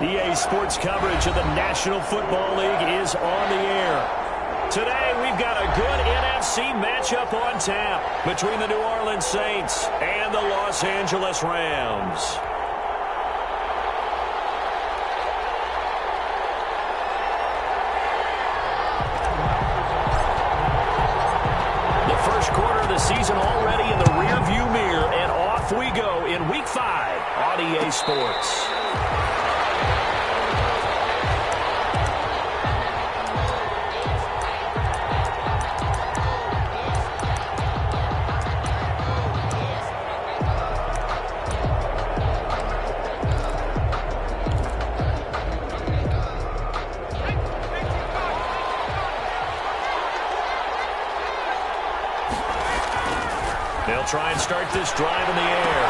EA Sports coverage of the National Football League is on the air. Today, we've got a good NFC matchup on tap between the New Orleans Saints and the Los Angeles Rams. The first quarter of the season already in the rearview mirror, and off we go in Week 5 on EA Sports. They'll try and start this drive in the air.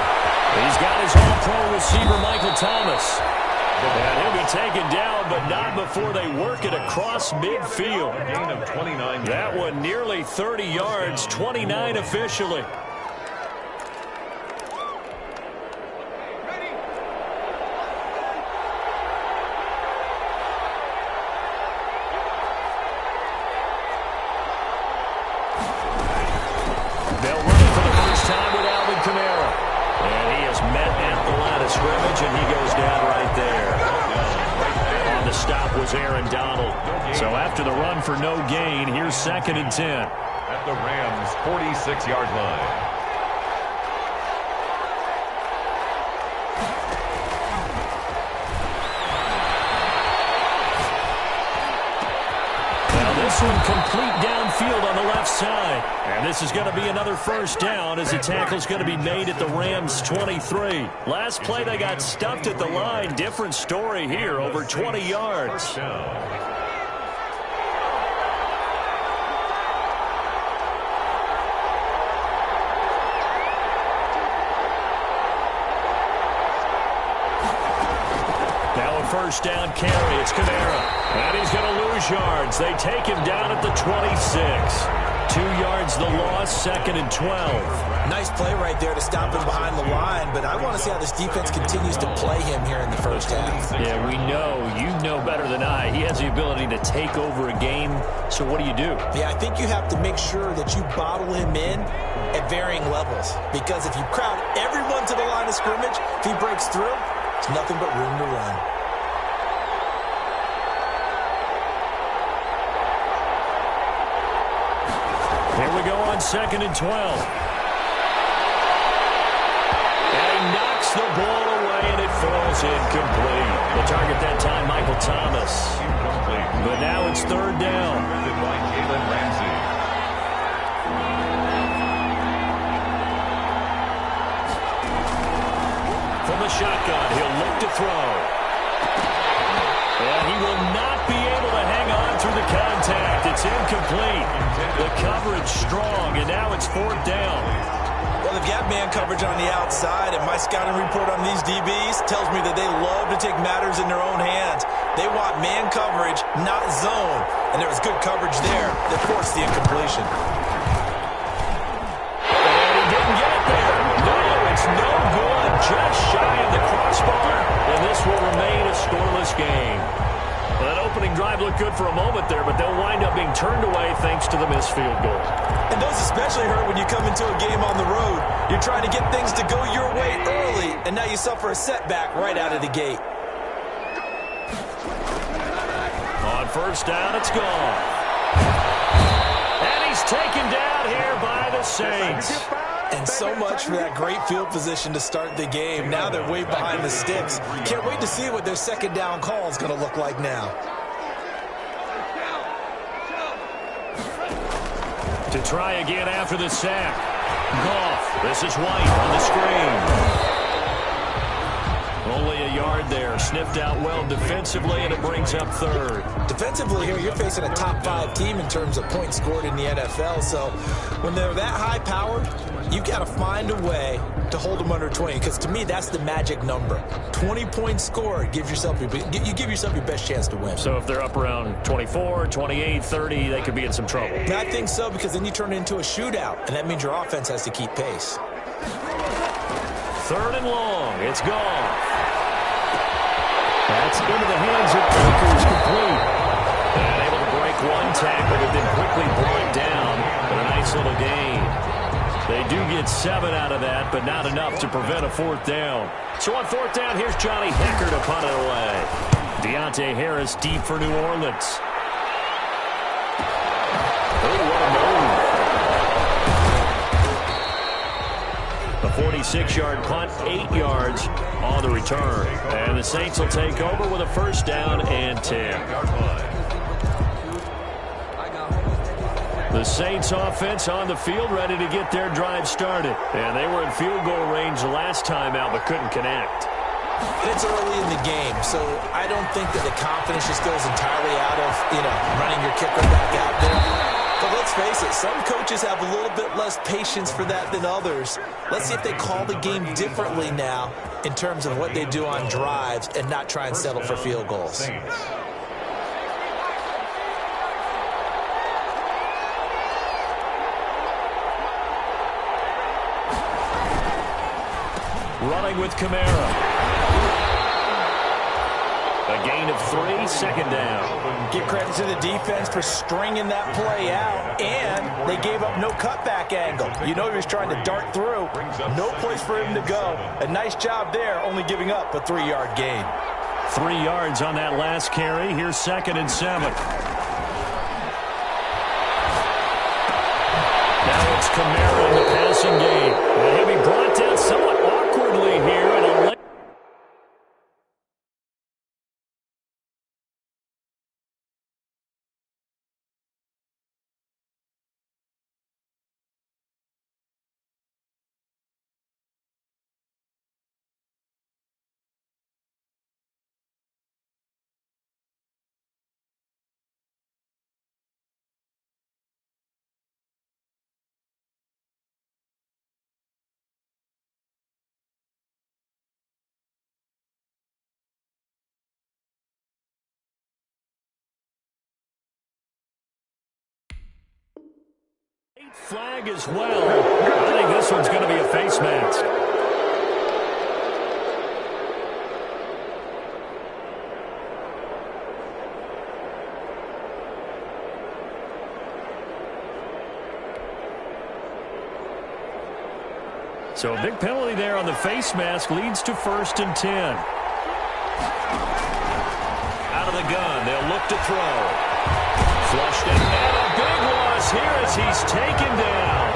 He's got his all-pro receiver, Michael Thomas. And he'll be taken down, but not before they work it across midfield. A gain of 29. That one nearly 30 yards, 29 officially. They'll run it for the first time with Alvin Kamara. And he is met at the line of scrimmage, and he goes down right there. On the stop was Aaron Donald. So after the run for no gain, here's 2nd and 10. At the Rams' 46-yard line. This one complete downfield on the left side. And this is going to be another first down as the tackle's going to be made at the Rams' 23. Last play they got stuffed at the line. Different story here, over 20 yards. First down. First down carry. It's Kamara. And he's going to lose yards. They take him down at the 26. 2 yards the loss, 2nd and 12. Nice play right there to stop him behind the line, but I want to see how this defense continues to play him here in the first half. Yeah, we know. You know better than I. He has the ability to take over a game. So what do you do? Yeah, I think you have to make sure that you bottle him in at varying levels, because if you crowd everyone to the line of scrimmage, if he breaks through, it's nothing but room to run. Here we go on 2nd and 12. And he knocks the ball away, and it falls incomplete. The target that time, Michael Thomas. Incomplete. But now it's 3rd down. Presented by Jalen Ramsey. From the shotgun, he'll look to throw. And he will not be able to hang on through the contact. It's incomplete. The coverage strong, and now it's 4th down. Well, they've got man coverage on the outside, and my scouting report on these DBs tells me that they love to take matters in their own hands. They want man coverage, not zone. And there was good coverage there that forced the incompletion. And he didn't get there. No, it's no good. Just shy of the crossbar, and this will remain a scoreless game. Well, that opening drive looked good for a moment there, but they'll wind up being turned away thanks to the missed field goal. And those especially hurt when you come into a game on the road. You're trying to get things to go your way early, and now you suffer a setback right out of the gate. On first down, it's gone. And he's taken down here by the Saints. And so much for that great field position to start the game. Now they're way behind the sticks. Can't wait to see what their second down call is going to look like now. To try again after the sack. Goff. This is White on the screen. Only a yard there. Sniffed out well defensively, and it brings up 3rd. Defensively here, you're facing a top 5 team in terms of points scored in the NFL. So when they're that high-powered, you've got to find a way to hold them under 20, because to me, that's the magic number. 20 points scored, you give yourself your best chance to win. So if they're up around 24, 28, 30, they could be in some trouble. And I think so, because then you turn it into a shootout, and that means your offense has to keep pace. 3rd and long. It's gone. That's into the hands of Akers, complete. And able to break one tackle, but then quickly brought down for a nice little gain. They do get 7 out of that, but not enough to prevent a 4th down. So on 4th down, here's Johnny Hekker to punt it away. Deontay Harris deep for New Orleans. Oh, what a move. A 46-yard punt, 8 yards on the return. And the Saints will take over with a 1st down and 10. The Saints offense on the field, ready to get their drive started. And they were in field goal range last time out, but couldn't connect. And it's early in the game, so I don't think that the confidence just goes entirely out of, running your kicker back out there. But let's face it, some coaches have a little bit less patience for that than others. Let's see if they call the game differently now in terms of what they do on drives and not try and settle for field goals. Running with Kamara. A gain of 3, 2nd down. Give credit to the defense for stringing that play out, and they gave up no cutback angle. You know he was trying to dart through. No place for him to go. A nice job there, only giving up a 3-yard gain. 3 yards on that last carry. Here's 2nd and 7. Now it's Kamara in the passing game. Well, he'll be brought down somewhat awkwardly here in a late. Flag as well. I think this one's going to be a face mask. So a big penalty there on the face mask leads to 1st and 10. Out of the gun, they'll look to throw. Flushed in, and a big loss here as he's taken down.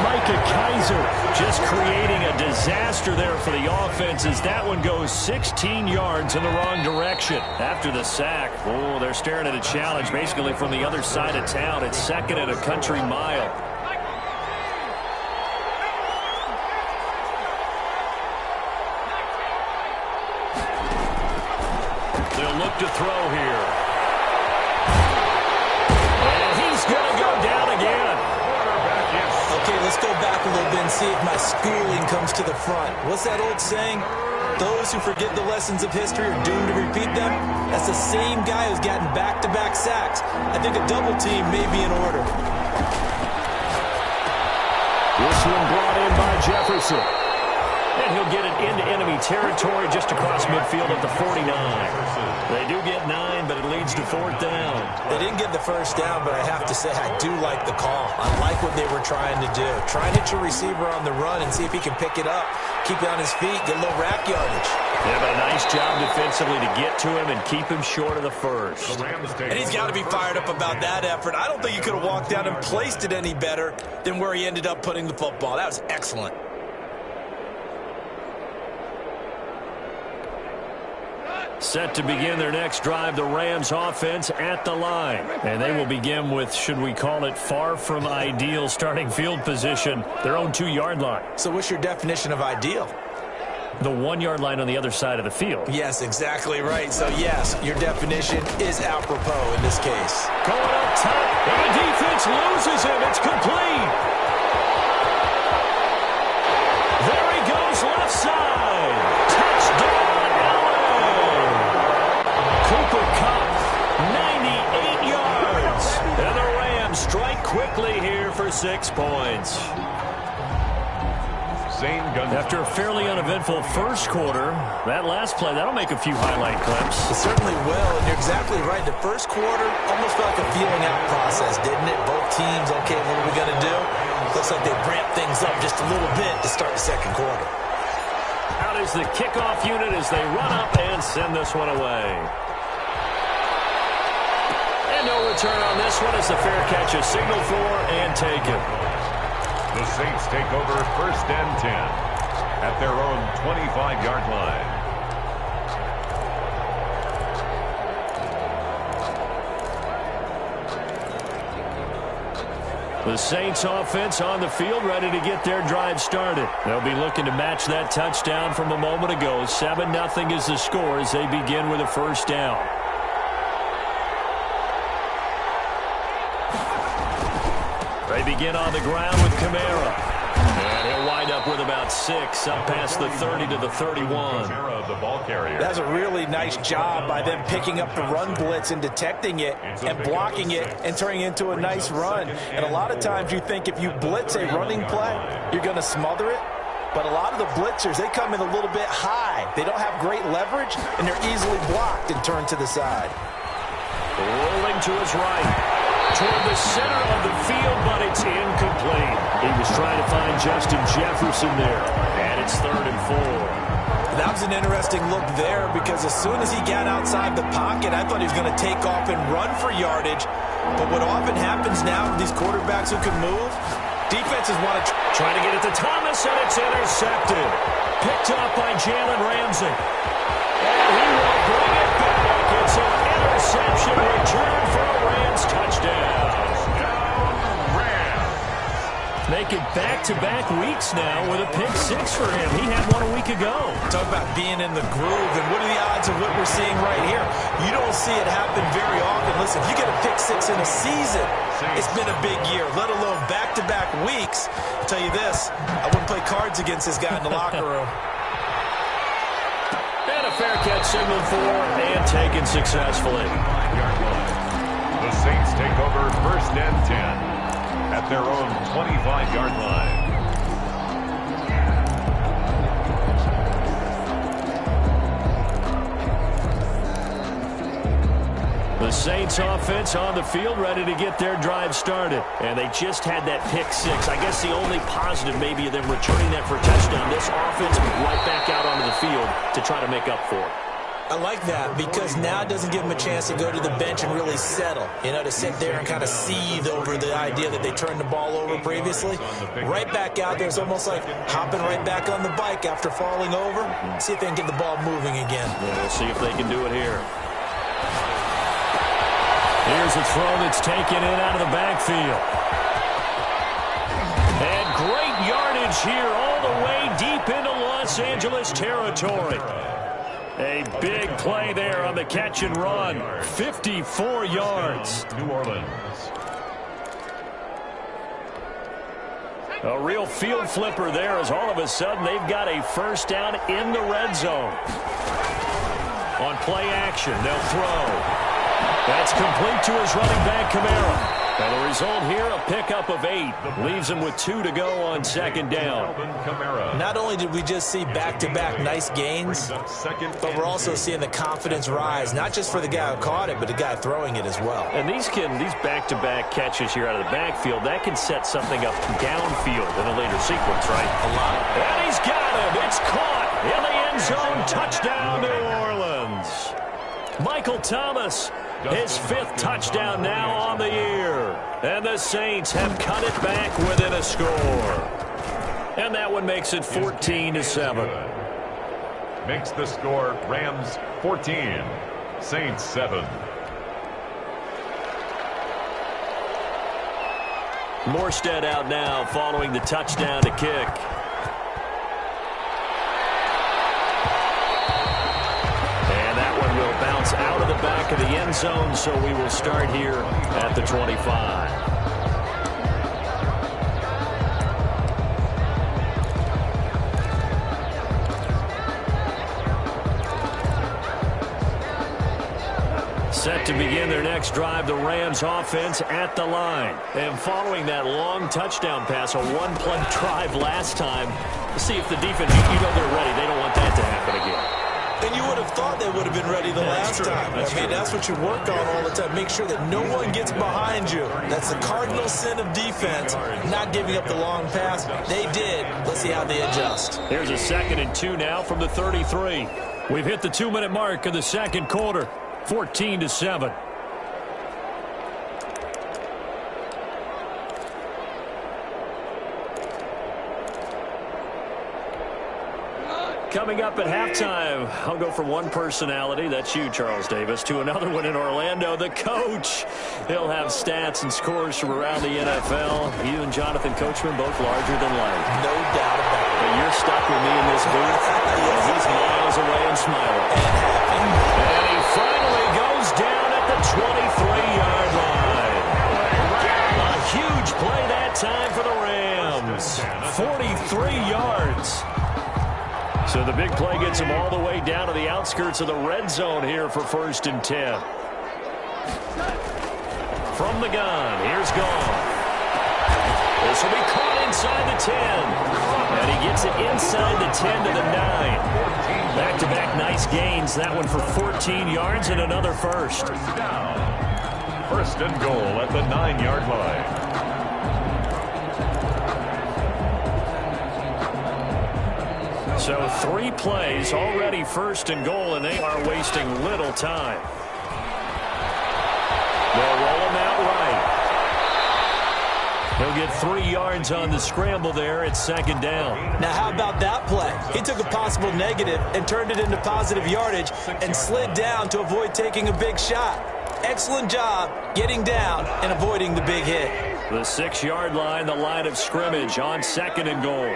Micah Kiser just creating a disaster there for the offense as that one goes 16 yards in the wrong direction. After the sack, they're staring at a challenge basically from the other side of town. It's 2nd and a country mile. They'll look to throw here. Okay, let's go back a little bit and see if my schooling comes to the front. What's that old saying? Those who forget the lessons of history are doomed to repeat them. That's the same guy who's gotten back-to-back sacks. I think a double team may be in order. This one brought in by Jefferson. And he'll get it into enemy territory just across midfield at the 49. They do get 9, but it leads to 4th down. They didn't get the 1st down, but I have to say I do like the call. I like what they were trying to do. Try and hit your receiver on the run and see if he can pick it up. Keep it on his feet, get a little rack yardage. Yeah, but a nice job defensively to get to him and keep him short of the 1st. And he's got to be fired up about that effort. I don't think he could have walked down and placed it any better than where he ended up putting the football. That was excellent. Set to begin their next drive, the Rams offense at the line. And they will begin with, should we call it, far from ideal starting field position, their own 2-yard line. So what's your definition of ideal? The 1-yard line on the other side of the field. Yes, exactly right. So, yes, your definition is apropos in this case. Going up top, and the defense loses him. It's complete. There he goes, left side. Touchdown. Cooper Kupp, 98 yards. And the Rams strike quickly here for 6 points. Zane Gunn. After a fairly uneventful first quarter, that last play, that'll make a few highlight clips. It certainly will, and you're exactly right. The first quarter almost felt like a feeling out process, didn't it? Both teams, okay, what are we going to do? Looks like they ramped things up just a little bit to start the second quarter. Out is the kickoff unit as they run up and send this one away. And no return on this one as the fair catch is signaled for and taken. The Saints take over 1st and 10 at their own 25-yard line. The Saints offense on the field, ready to get their drive started. They'll be looking to match that touchdown from a moment ago. 7-0 is the score as they begin with a first down. They begin on the ground with Kamara. And he'll wind up with about 6, up past the 30 to the 31. Kamara, the ball carrier. That's a really nice job by them picking up the run blitz and detecting it and blocking it and turning it into a nice run. And a lot of times you think if you blitz a running play, you're going to smother it. But a lot of the blitzers, they come in a little bit high. They don't have great leverage, and they're easily blocked and turned to the side. Rolling to his right. Toward the center of the field, but it's incomplete. He was trying to find Justin Jefferson there, and it's 3rd and 4. That was an interesting look there because as soon as he got outside the pocket, I thought he was going to take off and run for yardage. But what often happens now with these quarterbacks who can move, defenses want to try to get it to Thomas, and it's intercepted. Picked up by Jalen Ramsey. And he will bring it back. It's an interception return for a Rams touchdown. Make it back-to-back weeks now with a pick 6 for him. He had one a week ago. Talk about being in the groove, and what are the odds of what we're seeing right here? You don't see it happen very often. Listen, if you get a pick 6 in a season, it's been a big year, let alone back-to-back weeks. I'll tell you this, I wouldn't play cards against this guy in the locker room. And a fair catch signaled for and taken successfully. The Saints take over 1st and 10 at their own 25-yard line. The Saints offense on the field ready to get their drive started. And they just had that pick 6. I guess the only positive maybe of them returning that for a touchdown. This offense right back out onto the field to try to make up for it. I like that because now it doesn't give them a chance to go to the bench and really settle, to sit there and kind of seethe over the idea that they turned the ball over previously. Right back out there, it's almost like hopping right back on the bike after falling over. See if they can get the ball moving again. Yeah, we'll see if they can do it here. Here's a throw that's taken in out of the backfield. And great yardage here all the way deep into Los Angeles territory. A big play there on the catch and run. 54 yards. New Orleans. A real field flipper there as all of a sudden they've got a first down in the red zone. On play action, they'll throw. That's complete to his running back, Kamara. And the result here, a pickup of 8. Leaves him with 2 to go on 2nd down. Not only did we just see back-to-back nice gains, but we're also seeing the confidence rise, not just for the guy who caught it, but the guy throwing it as well. And these back-to-back catches here out of the backfield, that can set something up downfield in a later sequence, right? A lot. And he's got him. It's caught in the end zone. Touchdown, New Orleans. Michael Thomas. His 5th touchdown now on the year. And the Saints have cut it back within a score. And that one makes it 14-7. Makes the score Rams 14, Saints 7. Morstead out now following the touchdown to kick. Bounce out of the back of the end zone, so we will start here at the 25. Set to begin their next drive, the Rams offense at the line. And following that long touchdown pass, a one-play drive last time, See if the defense, you know they're ready. They don't want that to happen again. And you would have thought they would have been ready the last time. That's what you work on all the time. Make sure that no one gets behind you. That's the cardinal sin of defense, not giving up the long pass. They did. Let's see how they adjust. Here's a 2nd and 2 now from the 33. We've hit the 2-minute mark of the second quarter, 14-7. Coming up at halftime, I'll go from one personality, that's you, Charles Davis, to another one in Orlando, the coach. He'll have stats and scores from around the NFL. You and Jonathan Coachman both larger than life. No doubt about it. But you're stuck with me in this booth. He's miles away and smiling. And he finally goes down at the 23-yard line. A huge play that time for the Rams. 43 yards. So the big play gets him all the way down to the outskirts of the red zone here for 1st and 10. From the gun, here's Gone. This will be caught inside the 10. And he gets it inside the 10 to the 9. Back-to-back nice gains. That one for 14 yards and another first. 1st and goal at the 9-yard line. So 3 plays already 1st and goal, and they are wasting little time. They'll roll him out right. He'll get 3 yards on the scramble there at 2nd down. Now, how about that play? He took a possible negative and turned it into positive yardage and slid down to avoid taking a big shot. Excellent job getting down and avoiding the big hit. The 6-yard line, the line of scrimmage on 2nd and goal.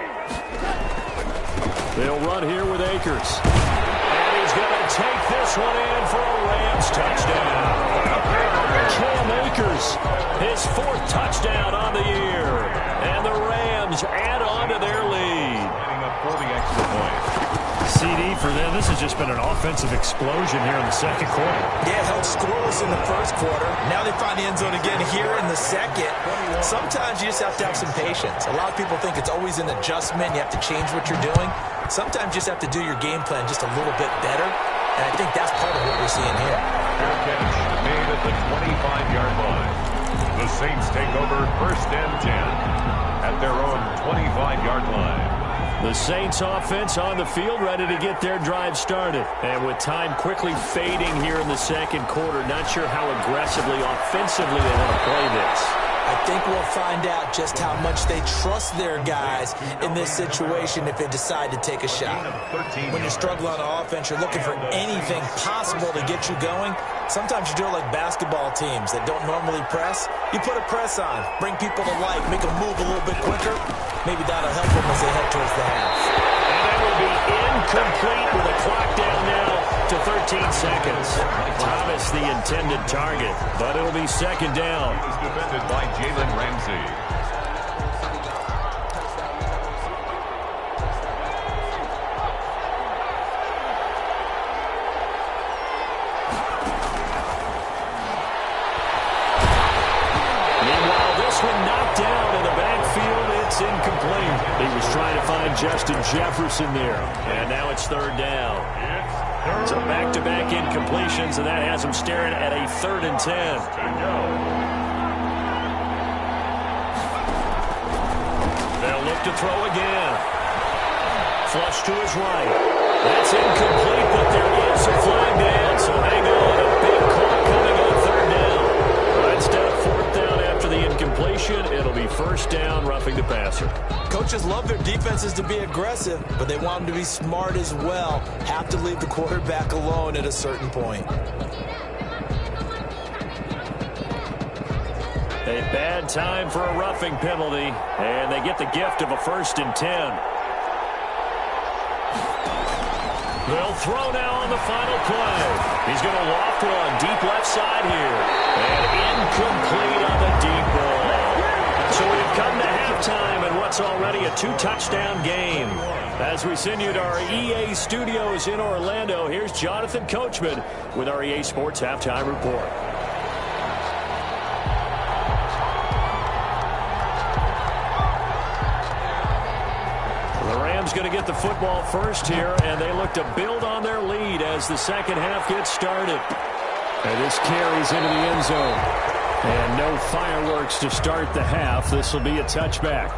They'll run here with Akers. And he's going to take this one in for a Rams touchdown. Cam Akers, his 4th touchdown on the year. And the Rams add on to their lead. Getting up for the extra point. CD for them. This has just been an offensive explosion here in the second quarter. Yeah, held scoreless in the first quarter. Now they find the end zone again here in the second. Sometimes you just have to have some patience. A lot of people think it's always an adjustment. You have to change what you're doing. Sometimes you just have to do your game plan just a little bit better. And I think that's part of what we're seeing here. Fair catch made at the 25-yard line. The Saints take over 1st and 10 at their own 25-yard line. The Saints offense on the field, ready to get their drive started. And with time quickly fading here in the second quarter, not sure how aggressively, offensively they want to play this. I think we'll find out just how much they trust their guys in this situation if they decide to take a shot. When you're struggling on offense, you're looking for anything possible to get you going. Sometimes you do it like basketball teams that don't normally press. You put a press on, bring people to life, make them move a little bit quicker. Maybe that'll help them as they head towards the half. And that will be incomplete with a clock down now to 13 seconds. Thomas the intended target, but it'll be 2nd down. He was defended by Jalen Ramsey. Meanwhile, this one knocked down in the backfield. It's incomplete. He was trying to find Justin Jefferson there. And now it's 3rd down. So back-to-back incompletions, and that has him staring at a 3rd and 10. They'll look to throw again. Flush to his right. That's incomplete, but there is a flag down. So hang on, a big call coming on 3rd down. Instead of 4th down after the incompletion, it'll be 1st down, roughing the passer. Coaches love their defenses to be aggressive, but they want them to be smart as well. Have to leave the quarterback alone at a certain point. A bad time for a roughing penalty, and they get the gift of a 1st and 10. They'll throw now on the final play. He's going to loft one deep left side here. And incomplete on the deep ball. So we've come to halftime in what's already a 2-touchdown game. As we send you to our EA studios in Orlando, here's Jonathan Coachman with our EA Sports Halftime Report. The Rams Rams going to get the football first here, and they look to build on their lead as the second half gets started. And this carries into the end zone. And no fireworks to start the half. This will be a touchback.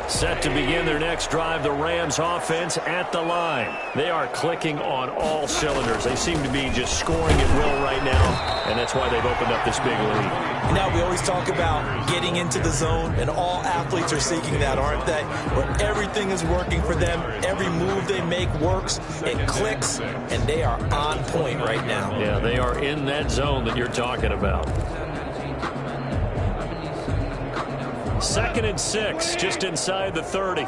Set to begin their next drive, the Rams offense at the line. They are clicking on all cylinders. They seem to be just scoring at will right now, and that's why they've opened up this big lead. Now, we always talk about getting into the zone, and all athletes are seeking that, aren't they? Where everything is working for them. Every move they make works. It clicks, and they are on point right now. Yeah, they are in that zone that you're talking about. 2nd and 6, just inside the 30. A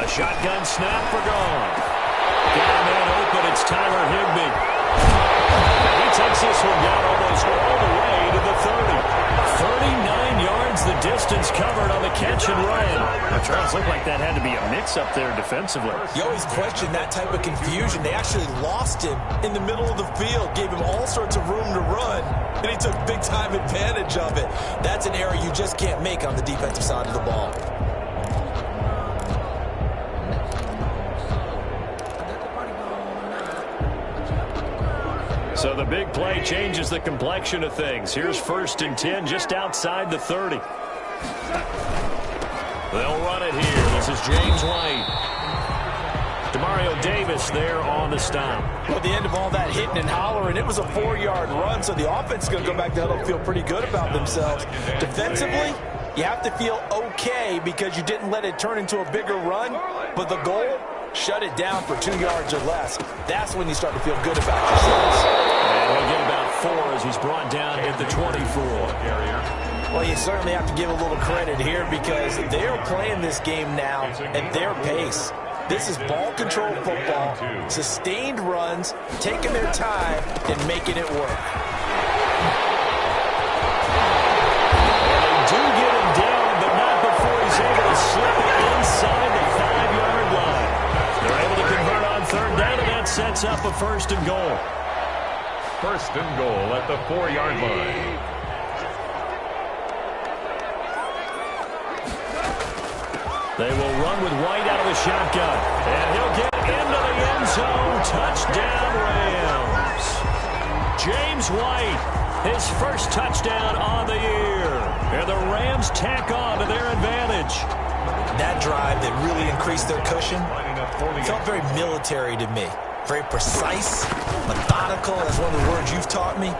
shotgun snap for Goff. Got a man open. It's Tyler Higbee. He takes this one down almost all the way to the 30. 39 yards the distance covered on the catch and run. The Charles looked like that had to be a mix-up there defensively. You always question that type of confusion. They actually lost him in the middle of the field, gave him all sorts of room to run, and he took big-time advantage of it. That's an error you just can't make on the defensive side of the ball. So the big play changes the complexion of things. Here's 1st and 10 just outside the 30. They'll run it here. This is James White. Demario Davis there on the stop. Well, at the end of all that hitting and hollering, it was a 4-yard run, so the offense is going to go back to huddle and feel pretty good about themselves. Defensively, you have to feel okay because you didn't let it turn into a bigger run, but the goal, shut it down for 2 yards or less. That's when you start to feel good about yourselves. And he'll get about 4 as he's brought down at the 24. Well, you certainly have to give a little credit here because they're playing this game now at their pace. This is ball control football, sustained runs, taking their time and making it work. They do get him down, but not before he's able to slip it inside the 5-yard line. They're able to convert on 3rd down, and that sets up a 1st and goal. 1st and goal at the 4-yard line. They will run with White out of the shotgun. And he'll get into the end zone. Touchdown, Rams. James White, his first touchdown on the year. And the Rams tack on to their advantage. That drive that really increased their cushion felt very military to me. Very precise, methodical. That's one of the words you've taught me.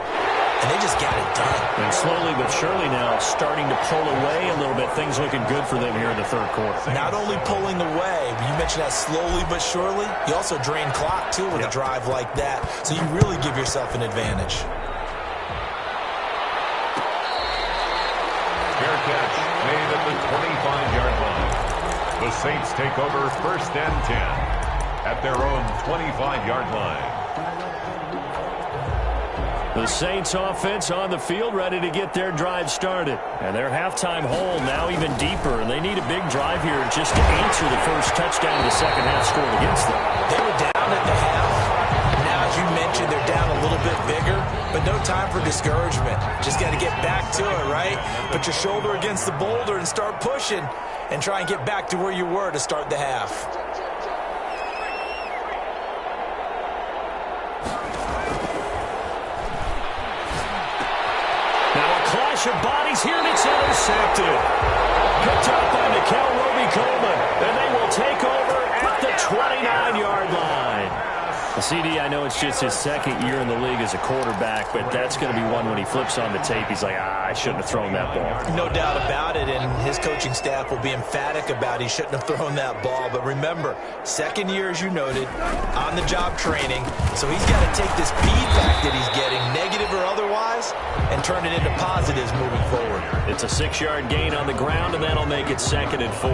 And they just got it done. And slowly but surely now starting to pull away a little bit. Things looking good for them here in the 3rd quarter. Not only pulling away, you mentioned that slowly but surely. You also drain clock, too, with a drive like that. So you really give yourself an advantage. Fair catch made at the 25-yard line. The Saints take over 1st and 10 at their own 25-yard line. The Saints offense on the field ready to get their drive started. And their halftime hole now even deeper. And they need a big drive here just to answer the first touchdown of the second half scored against them. They were down at the half. Now, as you mentioned, they're down a little bit bigger. But no time for discouragement. Just got to get back to it, right? Put your shoulder against the boulder and start pushing. And try and get back to where you were to start the half. Of bodies here, and it's intercepted. Picked up by Nikel Roby-Coleman, and they will take over at the 29-yard line. CD, I know it's just his 2nd year in the league as a quarterback, but that's going to be one when he flips on the tape, he's like, I shouldn't have thrown that ball. No doubt about it, and his coaching staff will be emphatic about he shouldn't have thrown that ball. But remember, 2nd year, as you noted, on-the-job training, so he's got to take this feedback that he's getting, negative or otherwise, and turn it into positives moving forward. It's a 6-yard gain on the ground, and that'll make it 2nd and 4.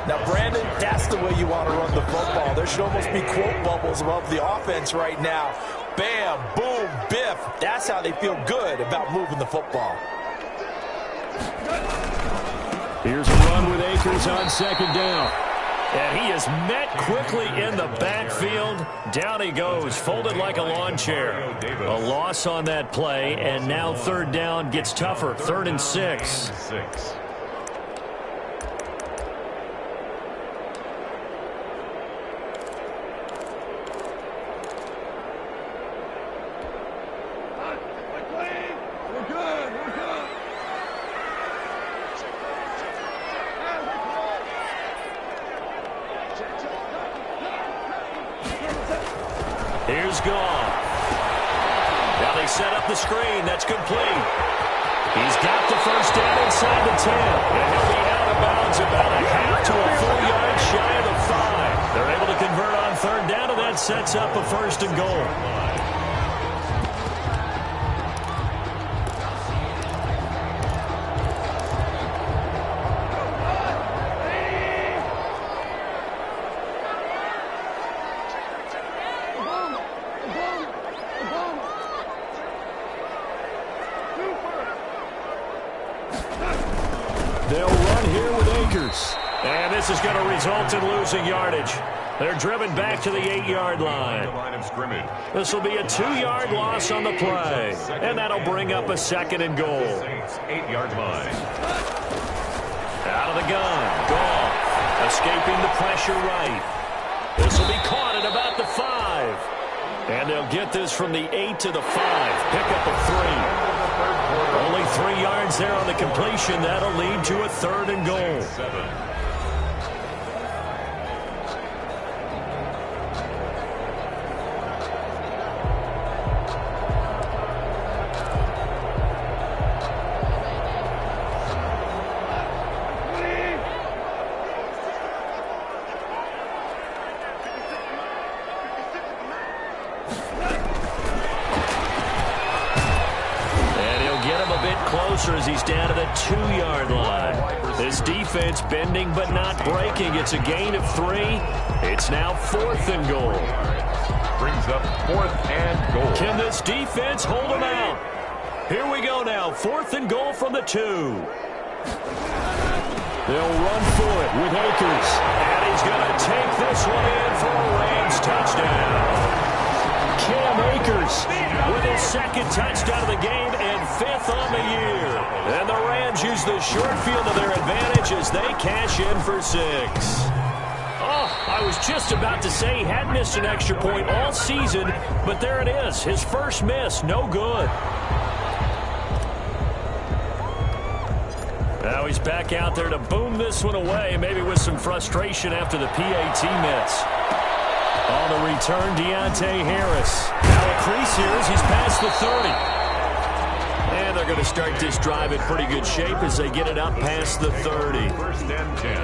Now, Brandon, that's the way you want to run the football. There should almost be quote bubbles above the offense right now. Bam, boom, biff. That's how they feel good about moving the football. Here's a run with Akers on second down. And he is met quickly in the backfield. Down he goes, folded like a lawn chair. A loss on that play, and now third down gets tougher. 3rd and 6. Here's Goff. Now they set up the screen. That's complete. He's got the first down inside the 10. And he'll be out of bounds about a half to a full yard shy of the 5. They're able to convert on third down, and that sets up a 1st and goal. They'll run here with Akers. And this is going to result in losing yardage. They're driven back to the 8-yard line. This will be a 2-yard loss on the play. And that'll bring up a 2nd and goal. 8-yard line. Out of the gun. Goff escaping the pressure right. This will be caught at about the 5. And they'll get this from the 8 to the 5. Pick up a 3. Only 3 yards there on the completion. That'll lead to a 3rd and goal. 7. As he's down to the 2-yard line. This defense bending but not breaking. It's a gain of 3. It's now 4th and goal. Brings up 4th and goal. Can this defense hold him out? Here we go now. 4th and goal from the 2. They'll run for it with Akers. And he's going to take this one in for a Rams touchdown. Cam Akers with his 2nd touchdown of the game and 5th on the year. And the Rams use the short field to their advantage as they cash in for 6. Oh, I was just about to say he hadn't missed an extra point all season, but there it is. His first miss, no good. Now he's back out there to boom this one away, maybe with some frustration after the PAT miss. On the return, Deontay Harris. Now a crease here as he's past the 30. And they're going to start this drive in pretty good shape as they get it up past the 30. 1st and 10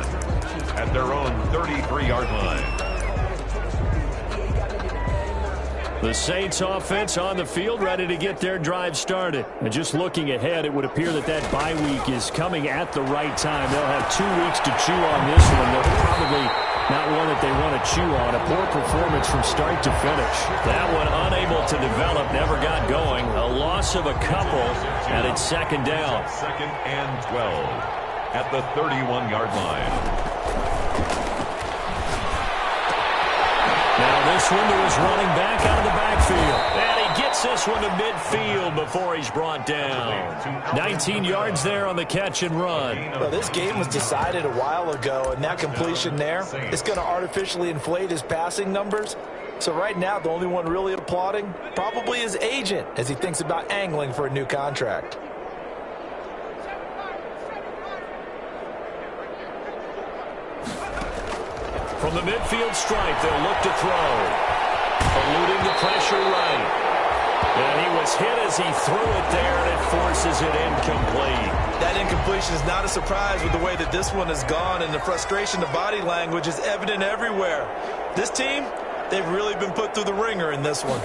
at their own 33-yard line. The Saints offense on the field ready to get their drive started. And just looking ahead, it would appear that that bye week is coming at the right time. They'll have 2 weeks to chew on this one. They'll probably not one that they want to chew on. A poor performance from start to finish. That one unable to develop, never got going. A loss of a couple, and it's 2nd down. 2nd and 12 at the 31-yard line. Now this one to his running back out of the backfield. And he gets this one to midfield before he's brought down. 19 yards there on the catch and run. Well, this game was decided a while ago, and that completion there is going to artificially inflate his passing numbers. So right now, the only one really applauding probably his agent as he thinks about angling for a new contract. From the midfield stripe, they'll look to throw. Eluding the pressure right. And he was hit as he threw it there, and it forces it incomplete. That incompletion is not a surprise with the way that this one has gone, and the frustration, the body language is evident everywhere. This team, they've really been put through the ringer in this one.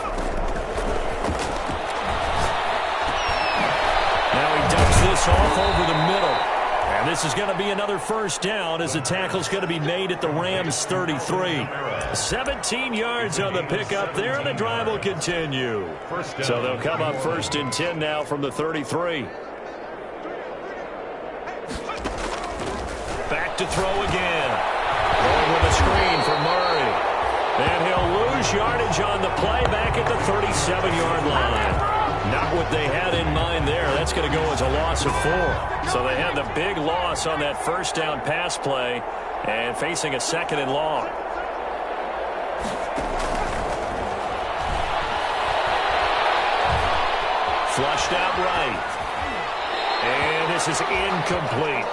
Now he dumps this off over the middle. And this is going to be another 1st down as the tackle's going to be made at the Rams 33. 17 yards on the pickup there, and the drive will continue. So they'll come up 1st and 10 now from the 33. throw again. Going with a screen for Murray. And he'll lose yardage on the play back at the 37-yard line. Not what they had in mind there. That's going to go as a loss of 4. So they had the big loss on that first down pass play and facing a 2nd and long. Flushed out right. And this is incomplete.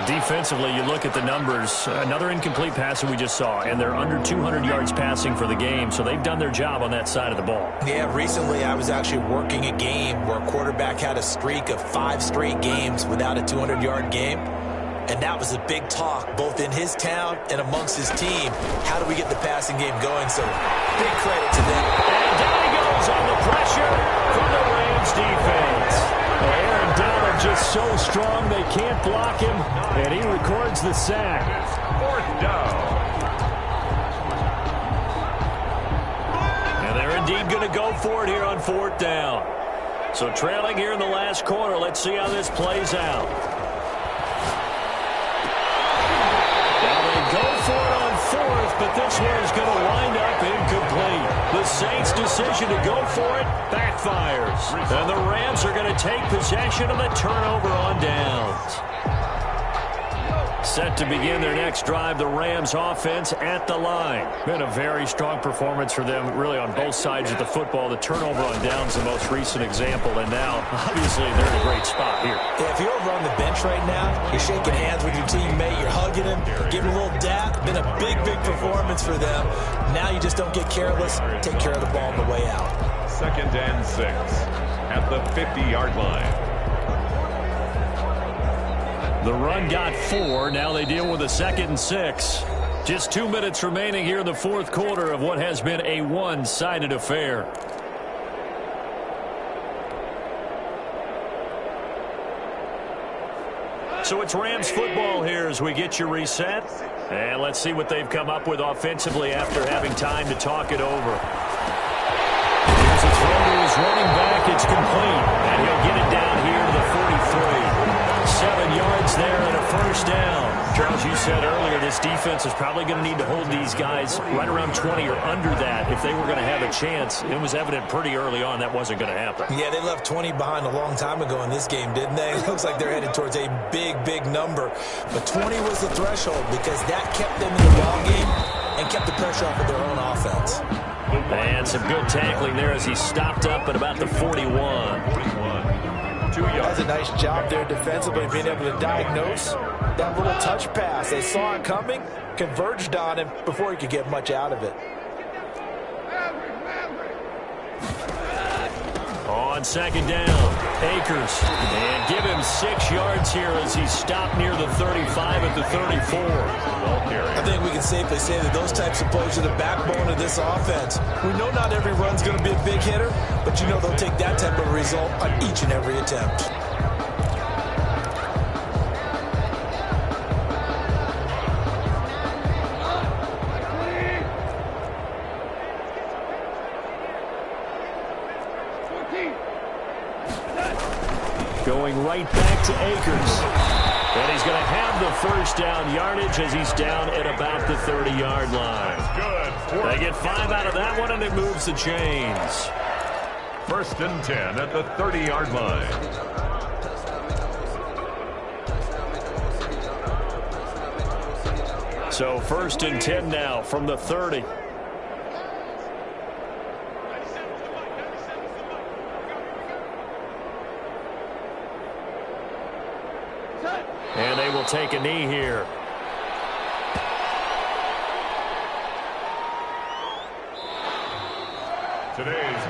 Defensively, you look at the numbers. Another incomplete pass that we just saw, and they're under 200 yards passing for the game, so they've done their job on that side of the ball. Yeah, recently I was actually working a game where a quarterback had a streak of 5 straight games without a 200-yard game, and that was a big talk, both in his town and amongst his team. How do we get the passing game going? So big credit to them. And down he goes on the pressure from the Rams defense. Aaron Donald just so strong they can't block him, and he records the sack. 4th down. And they're indeed going to go for it here on 4th down. So trailing here in the last quarter, let's see how this plays out. Now they go for it on 4th, but this one is going to wind up incomplete. The Saints' decision to go for it backfires. And the Rams are going to take possession of the turnover on downs. Set to begin their next drive, the Rams offense at the line. Been a very strong performance for them, really on both sides of the football. The turnover on downs, the most recent example, and now, obviously, they're in a great spot here. Yeah, if you're over on the bench right now, you're shaking hands with your teammate, you're hugging him, giving a little dap. Been a big, big performance for them. Now you just don't get careless. Take care of the ball on the way out. 2nd and 6 at the 50-yard line. The run got 4. Now they deal with a 2nd and 6. Just 2 minutes remaining here in the 4th quarter of what has been a one-sided affair. So it's Rams football here as we get you reset. And let's see what they've come up with offensively after having time to talk it over. Here's a throw to his running back. It's complete. And he'll get it down here to the 43. 7 yards there and a 1st down. Charles, you said earlier this defense is probably going to need to hold these guys right around 20 or under that if they were going to have a chance. It was evident pretty early on that wasn't going to happen. Yeah, they left 20 behind a long time ago in this game, didn't they? It looks like they're headed towards a big, big number. But 20 was the threshold because that kept them in the ball game and kept the pressure off of their own offense. And some good tackling there as he stopped up at about the 41. 2 yards. That's a nice job there defensively, being able to diagnose that little touch pass. They saw it coming, converged on him before he could get much out of it. On 2nd down, Akers. And give him 6 yards here as he stopped near the 35 at the 34. I think we can safely say that those types of plays are the backbone of this offense. We know not every run's going to be a big hitter, but you know they'll take that type of result on each and every attempt. Going right back to Akers. And he's going to have the 1st down yardage as he's down at about the 30-yard line. Good. They get 5 out of that one, and it moves the chains. 1st and 10 at the 30-yard line. So 1st and 10 now from the 30. And they will take a knee here.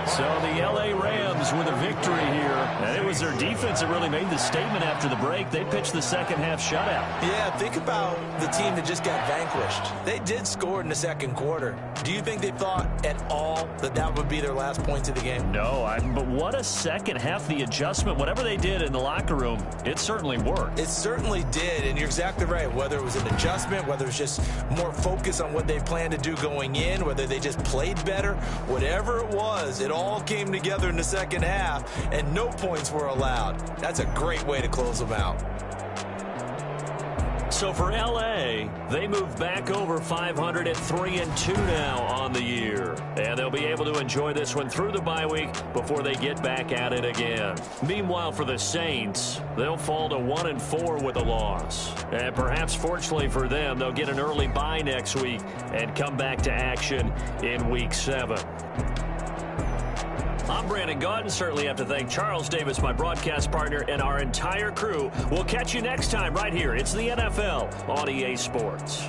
So the L.A. Rams with a victory here. And it was their defense that really made the statement after the break. They pitched the second half shutout. Yeah, think about the team that just got vanquished. They did score in the 2nd quarter. Do you think they thought at all that that would be their last points of the game? No, but what a second half. The adjustment, whatever they did in the locker room, it certainly worked. It certainly did, and you're exactly right. Whether it was an adjustment, whether it was just more focus on what they planned to do going in, whether they just played better, whatever it was, it all came together in the 2nd half, and no points were allowed. That's a great way to close them out. So for L.A., they move back over 500 at 3-2 now on the year. And they'll be able to enjoy this one through the bye week before they get back at it again. Meanwhile, for the Saints, they'll fall to 1-4 with a loss. And perhaps fortunately for them, they'll get an early bye next week and come back to action in Week 7. I'm Brandon Gaudin. Certainly have to thank Charles Davis, my broadcast partner, and our entire crew. We'll catch you next time right here. It's the NFL on EA Sports.